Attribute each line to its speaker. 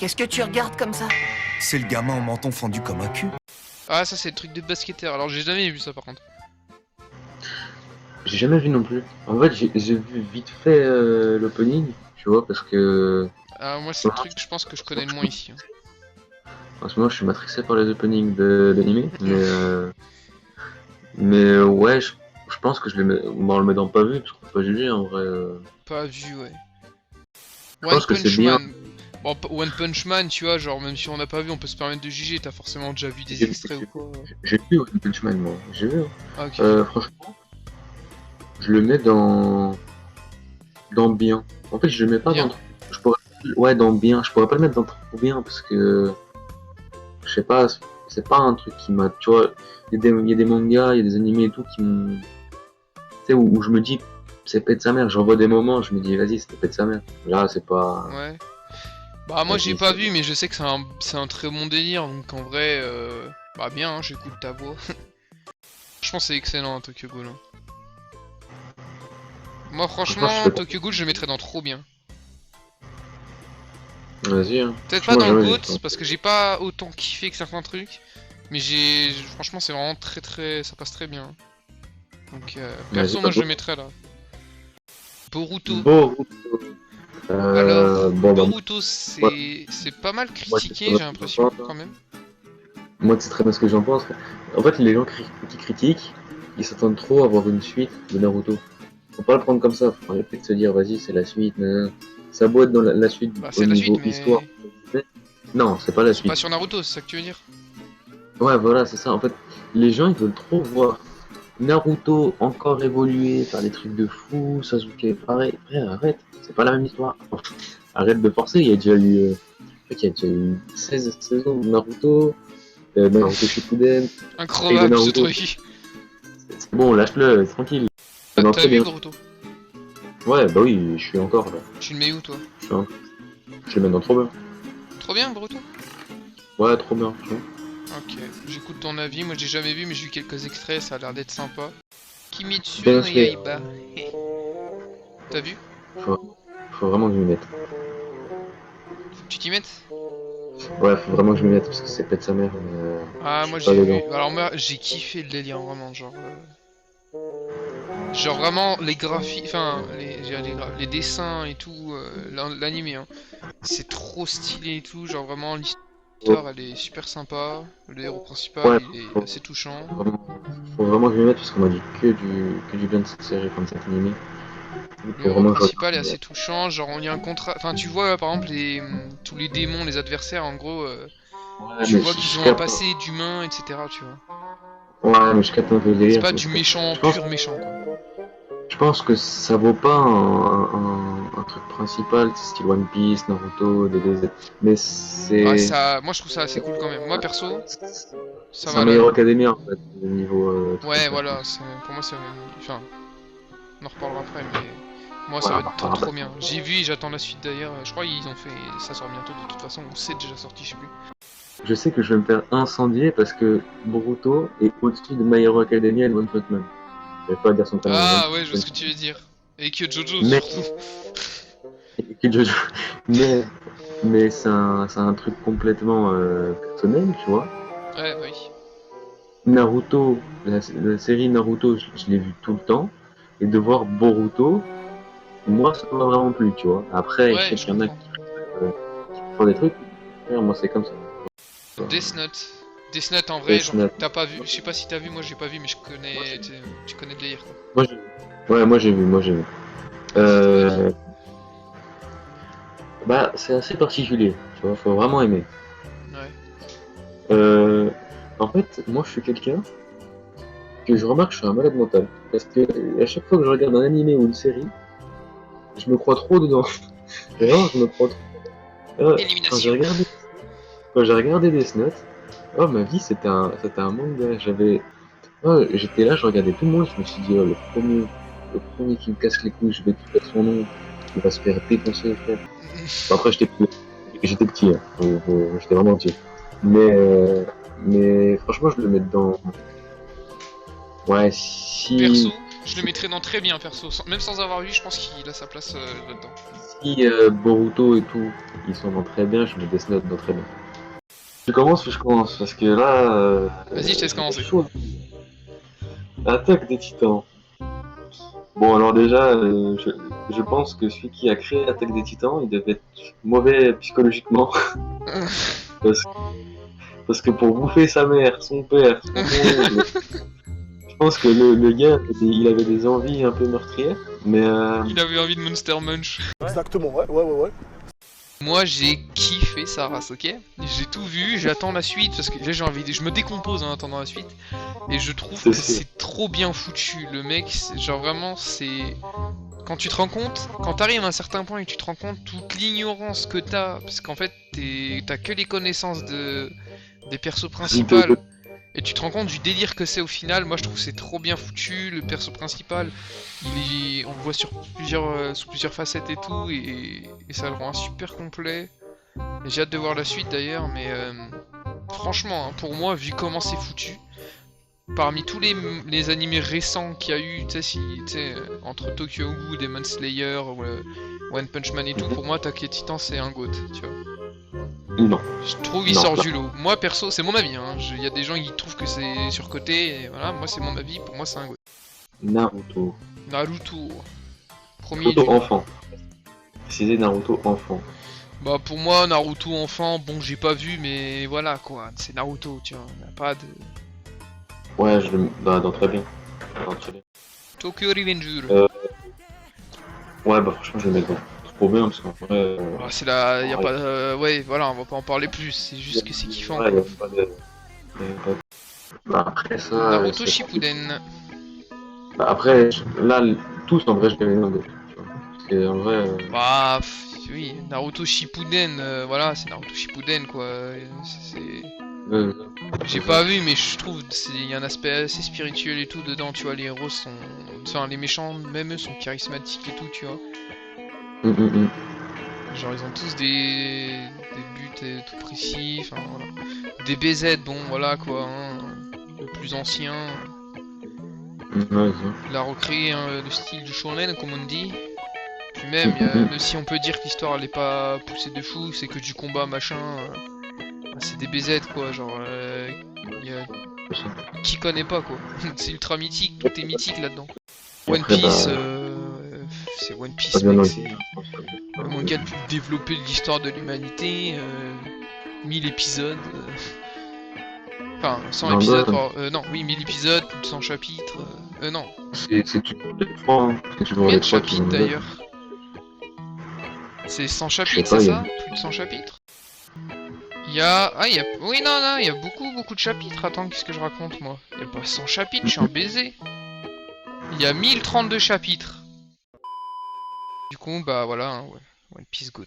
Speaker 1: Qu'est-ce que tu regardes comme ça?
Speaker 2: C'est le gamin au menton fendu comme un cul.
Speaker 3: Ah, ça c'est le truc de basketteur. Alors j'ai jamais vu ça par contre.
Speaker 4: J'ai jamais vu non plus. En fait, j'ai vu vite fait l'opening, tu vois, parce que
Speaker 3: Ah, moi c'est le truc, je pense que je connais le moins ici.
Speaker 4: en ce moment je suis matrixé par les openings d'anime, mais ouais, je pense que je les mets, bon, on le met dans pas vu, parce qu'on peut pas juger en vrai.
Speaker 3: Pas vu, ouais.
Speaker 4: Je
Speaker 3: One
Speaker 4: pense que c'est
Speaker 3: Punch
Speaker 4: bien.
Speaker 3: Man. Bon, One Punch Man, tu vois, genre même si on n'a pas vu, on peut se permettre de juger. T'as forcément déjà vu des
Speaker 4: J'ai
Speaker 3: extraits ou quoi.
Speaker 4: j'ai vu One Punch Man, moi, j'ai vu. Hein.
Speaker 3: Ah, ok.
Speaker 4: Franchement, je le mets dans bien. En fait, je le mets pas
Speaker 3: Bien.
Speaker 4: dans je pourrais, ouais, dans bien. Je pourrais pas le mettre dans trop bien parce que je sais pas, c'est pas un truc qui m'a, tu vois, il y a des mangas, il y a des animés et tout qui me, tu sais, où je me dis, c'est pète sa mère. J'en vois des moments, je me dis, vas-y, c'est pète sa mère. Là, c'est pas,
Speaker 3: Ouais. Bah, moi j'ai
Speaker 4: vas-y,
Speaker 3: pas vu, mais je sais que c'est un très bon délire. Donc en vrai, bah bien, hein, j'écoute ta voix. Franchement, c'est excellent, hein, Tokyo Ghoul. Hein. Moi,
Speaker 4: franchement,
Speaker 3: franchement,
Speaker 4: je
Speaker 3: Tokyo Ghoul, je le mettrais dans trop bien.
Speaker 4: vas-y, hein.
Speaker 3: Peut-être pas
Speaker 4: Franchement,
Speaker 3: dans le
Speaker 4: jamais vu.
Speaker 3: GOAT, parce que j'ai pas autant kiffé que certains trucs. Mais franchement, c'est vraiment très. Ça passe très bien. Donc,
Speaker 4: Vas-y,
Speaker 3: perso,
Speaker 4: pas
Speaker 3: moi je
Speaker 4: beau.
Speaker 3: le mettrais là. Boruto.
Speaker 4: Beau.
Speaker 3: Alors,
Speaker 4: Bon, bah,
Speaker 3: Boruto,
Speaker 4: moi,
Speaker 3: c'est pas mal
Speaker 4: moi, c'est très
Speaker 3: critiqué,
Speaker 4: bien
Speaker 3: j'ai
Speaker 4: ce que j'en
Speaker 3: l'impression,
Speaker 4: pense, hein.
Speaker 3: quand même.
Speaker 4: Moi, c'est très bien ce que j'en pense. En fait, les gens qui critiquent, ils s'attendent trop à avoir une suite de Naruto. Faut pas le prendre comme ça, faut arrêter de se dire, vas-y, c'est la suite, nanana. Ça a beau être dans la suite
Speaker 3: Bah,
Speaker 4: au
Speaker 3: c'est la suite,
Speaker 4: niveau histoire.
Speaker 3: mais
Speaker 4: Non, c'est pas la
Speaker 3: c'est pas
Speaker 4: suite.
Speaker 3: sur Naruto, c'est ça que tu veux dire?
Speaker 4: Ouais, voilà, c'est ça. En fait, les gens, ils veulent trop voir Naruto encore évoluer, faire des trucs de fou, Sasuke pareil. Frère, arrête, c'est pas la même histoire. Arrête de forcer, il y a déjà eu, il y a déjà eu 16 saisons de Naruto, Naruto Shippuden, Fate de
Speaker 3: Incroyable ce
Speaker 4: Naruto.
Speaker 3: truc.
Speaker 4: C'est bon, lâche-le, tranquille. Ça va
Speaker 3: T'as
Speaker 4: très
Speaker 3: vu
Speaker 4: bien.
Speaker 3: Boruto?
Speaker 4: Ouais, bah oui, je suis encore là.
Speaker 3: Tu le mets où toi?
Speaker 4: Je, suis en- je le mets dans trop bien.
Speaker 3: Trop bien Boruto?
Speaker 4: Ouais, trop bien, franchement.
Speaker 3: Ok, j'écoute ton avis, moi j'ai jamais vu mais j'ai vu quelques extraits, ça a l'air d'être sympa. Kimitsu
Speaker 4: Bien
Speaker 3: no
Speaker 4: fait.
Speaker 3: Yaiba. T'as vu?
Speaker 4: Faut vraiment que je m'y mette.
Speaker 3: Faut que tu t'y mettes?
Speaker 4: Ouais, faut vraiment que je m'y mette parce que c'est pète sa mère, mais
Speaker 3: Ah
Speaker 4: je
Speaker 3: moi
Speaker 4: suis pas
Speaker 3: j'ai
Speaker 4: dedans.
Speaker 3: vu. Alors moi j'ai kiffé le délire vraiment genre. Genre vraiment les graphiques, enfin les dessins et tout, l'animé hein. C'est trop stylé et tout, genre vraiment l'histoire elle est super sympa. Le héros principal
Speaker 4: Ouais,
Speaker 3: il est
Speaker 4: faut,
Speaker 3: assez touchant.
Speaker 4: vraiment, faut vraiment que je m'y mette parce qu'on m'a dit que du bien de cette série, comme cet animé. Il
Speaker 3: Le
Speaker 4: faut
Speaker 3: héros
Speaker 4: vraiment que je
Speaker 3: principal est
Speaker 4: regarde.
Speaker 3: assez touchant, genre on y a un contrat. Enfin tu vois par exemple tous les démons, les adversaires en gros,
Speaker 4: Ouais,
Speaker 3: tu
Speaker 4: mais
Speaker 3: vois qu'ils
Speaker 4: je
Speaker 3: ont un
Speaker 4: capte.
Speaker 3: passé d'humain, etc. Tu vois.
Speaker 4: Ouais, mais je capte un peu le
Speaker 3: C'est
Speaker 4: délire
Speaker 3: pas
Speaker 4: parce
Speaker 3: du
Speaker 4: que
Speaker 3: méchant,
Speaker 4: je pense,
Speaker 3: pur méchant quoi.
Speaker 4: je pense que ça vaut pas un truc principal, style One Piece, Naruto, DBZ. Mais
Speaker 3: Ah
Speaker 4: c'est.
Speaker 3: ça, moi je trouve ça assez cool quand même. Moi perso, ça
Speaker 4: C'est un
Speaker 3: va là.
Speaker 4: meilleur académie en fait, au niveau truc
Speaker 3: Ouais
Speaker 4: là.
Speaker 3: voilà, pour moi c'est le même. Enfin, on en reparlera après, mais moi
Speaker 4: Ouais,
Speaker 3: ça va
Speaker 4: on en
Speaker 3: être trop
Speaker 4: reparlera
Speaker 3: trop
Speaker 4: après.
Speaker 3: bien. J'ai vu et j'attends la suite d'ailleurs. Je crois qu'ils ont fait. Ça sort bientôt de toute façon, ou c'est déjà sorti, je sais plus.
Speaker 4: Je sais que je vais me faire incendier parce que Boruto est au-dessus de My Hero Academia et de One Punch Man. J'arrive pas à dire son prénom, One
Speaker 3: Ah ouais, je vois
Speaker 4: Punch
Speaker 3: ce que tu veux dire. Et que Jojo
Speaker 4: Man.
Speaker 3: surtout.
Speaker 4: Mais, mais c'est un truc complètement personnel, tu vois.
Speaker 3: Ouais, bah oui.
Speaker 4: Naruto, la série Naruto, je l'ai vu tout le temps. Et de voir Boruto, moi, ça m'a vraiment plu, tu vois. Après, je
Speaker 3: Ouais,
Speaker 4: sais
Speaker 3: je
Speaker 4: qu'il y en a
Speaker 3: comprends.
Speaker 4: qui font des trucs. Moi, c'est comme ça.
Speaker 3: Death Note. Death Note en vrai,
Speaker 4: Death
Speaker 3: genre,
Speaker 4: Note.
Speaker 3: t'as pas vu. Je sais pas si t'as vu, moi j'ai pas vu, mais je connais. Tu connais le délire quoi.
Speaker 4: Moi, j'ai vu. Ouais, moi, j'ai vu, moi, j'ai vu.
Speaker 3: Vas-y, ton avis.
Speaker 4: Euh, Bah, c'est assez particulier, tu vois, faut vraiment aimer.
Speaker 3: Ouais.
Speaker 4: Euh, En fait, moi, je suis quelqu'un que je remarque, je suis un malade mental. Parce que à chaque fois que je regarde un animé ou une série, je me crois trop dedans. Vraiment, je me crois trop. Quand
Speaker 3: Élimination.
Speaker 4: quand j'ai regardé Death Note, oh, ma vie, c'était un manga. Oh, j'étais là, je regardais tout le monde, je me suis dit, oh, le premier qui me casse les couilles, je vais dire son nom, il va se faire défoncer, frère. Bon, après, j'étais petit, hein. J'étais vraiment petit. Mais franchement, je le mets dans. Ouais, si.
Speaker 3: Perso, je le mettrais dans très bien perso. Même sans avoir vu, je pense qu'il a sa place là-dedans.
Speaker 4: si Boruto et tout, ils sont dans très bien, je mets Death Note dans très bien. Je commence ou je commence? Parce que là,
Speaker 3: Vas-y, je te laisse commencer.
Speaker 4: chaud. Attaque des Titans. Bon, alors déjà, je pense que celui qui a créé Attaque des Titans, il devait être mauvais psychologiquement. parce, parce que pour bouffer sa mère, son père, son oncle, je pense que le gars, il avait des envies un peu meurtrières. Mais
Speaker 3: Il avait envie de Monster Munch.
Speaker 1: Exactement, ouais.
Speaker 3: Moi j'ai kiffé sa race, ok? J'ai tout vu, j'attends la suite parce que là j'ai envie de... Je me décompose en attendant la suite. Et je trouve que c'est trop bien foutu. Le mec, genre vraiment c'est... Quand tu te rends compte, quand t'arrives à un certain point et que tu te rends compte toute l'ignorance que t'as, parce qu'en fait t'as que les connaissances des persos principales, et tu te rends compte du délire que c'est au final. Moi je trouve que c'est trop bien foutu. Le perso principal, on le voit sous plusieurs facettes et tout, et ça le rend super complet. Et j'ai hâte de voir la suite d'ailleurs, mais franchement, hein, pour moi, vu comment c'est foutu, parmi tous les animés récents qu'il y a eu, tu sais, entre Tokyo Ghoul, Demon Slayer, One Punch Man et tout, pour moi, Attaque des Titans c'est un GOAT, tu vois.
Speaker 4: non.
Speaker 3: Je trouve qu'il sort du lot. Moi perso, c'est mon avis, hein. Il y a des gens qui trouvent que c'est surcoté, et voilà, moi c'est mon avis, pour moi c'est un GOAT.
Speaker 4: Naruto.
Speaker 3: Naruto. Premier
Speaker 4: Naruto
Speaker 3: du...
Speaker 4: enfant. Préciser Naruto enfant.
Speaker 3: Bah pour moi, Naruto enfant, bon j'ai pas vu, mais voilà quoi, c'est Naruto, tu vois, y a pas de...
Speaker 4: Ouais, je le. Bah, dans très bien. Dans très bien.
Speaker 3: Tokyo Revenger.
Speaker 4: Ouais, bah, franchement, je le mets dedans. Trop bien, parce qu'en vrai.
Speaker 3: Ah, c'est la... y a pas... ouais, voilà, on va pas en parler plus, c'est juste que c'est kiffant.
Speaker 4: Ouais,
Speaker 3: Quoi.
Speaker 4: y a pas de. Y a pas de- Bah, après ça.
Speaker 3: Naruto
Speaker 4: c'est-
Speaker 3: Shippuden.
Speaker 4: Bah, après, là, tous en vrai, je les mets dans le. Tu vois. Parce que en vrai.
Speaker 3: Bah oui, Naruto Shippuden, voilà, c'est Naruto Shippuden quoi. C'est... J'ai pas vu, mais je trouve il y a un aspect assez spirituel et tout dedans, tu vois, les héros sont... Enfin, les méchants, même eux, sont charismatiques et tout, tu vois. Genre, ils ont tous des buts tout précis, enfin, voilà. Des BZ, bon, voilà, quoi, hein, le plus ancien.
Speaker 4: Ouais, ça.
Speaker 3: Il a recréé hein, le style du shonen, comme on dit. Puis même, même si on peut dire que l'histoire, elle est pas poussée de fou, c'est que du combat, machin... c'est des BZ, quoi, genre... Qui connaît pas quoi. C'est ultra mythique, tout est mythique là-dedans. One
Speaker 4: Après,
Speaker 3: Piece,
Speaker 4: bah,
Speaker 3: c'est One
Speaker 4: pas
Speaker 3: Piece,
Speaker 4: bien
Speaker 3: mec,
Speaker 4: aussi,
Speaker 3: c'est
Speaker 4: je pense que-
Speaker 3: le manga le plus développé de l'histoire de l'humanité. 1000 épisodes. Enfin, 100
Speaker 4: Non,
Speaker 3: épisodes,
Speaker 4: bah,
Speaker 3: non, oui, 1000 épisodes, plus de 100 chapitres. Non.
Speaker 4: c'est toujours les trois, hein. C'est toujours
Speaker 3: Combien
Speaker 4: les
Speaker 3: de
Speaker 4: trois qui
Speaker 3: chapitres
Speaker 4: vont dedans.
Speaker 3: d'ailleurs? C'est 100
Speaker 4: Je sais
Speaker 3: chapitres,
Speaker 4: pas,
Speaker 3: c'est
Speaker 4: il y a
Speaker 3: ça? Plus de 100 chapitres? Il y a... Ah, il y a... Oui, non, il y a beaucoup de chapitres. Attends, qu'est-ce que je raconte, moi? Il y a pas 100 chapitres, je suis un baiser. Il y a 1032 chapitres. Du coup, bah voilà, hein, ouais. One Piece GOAT.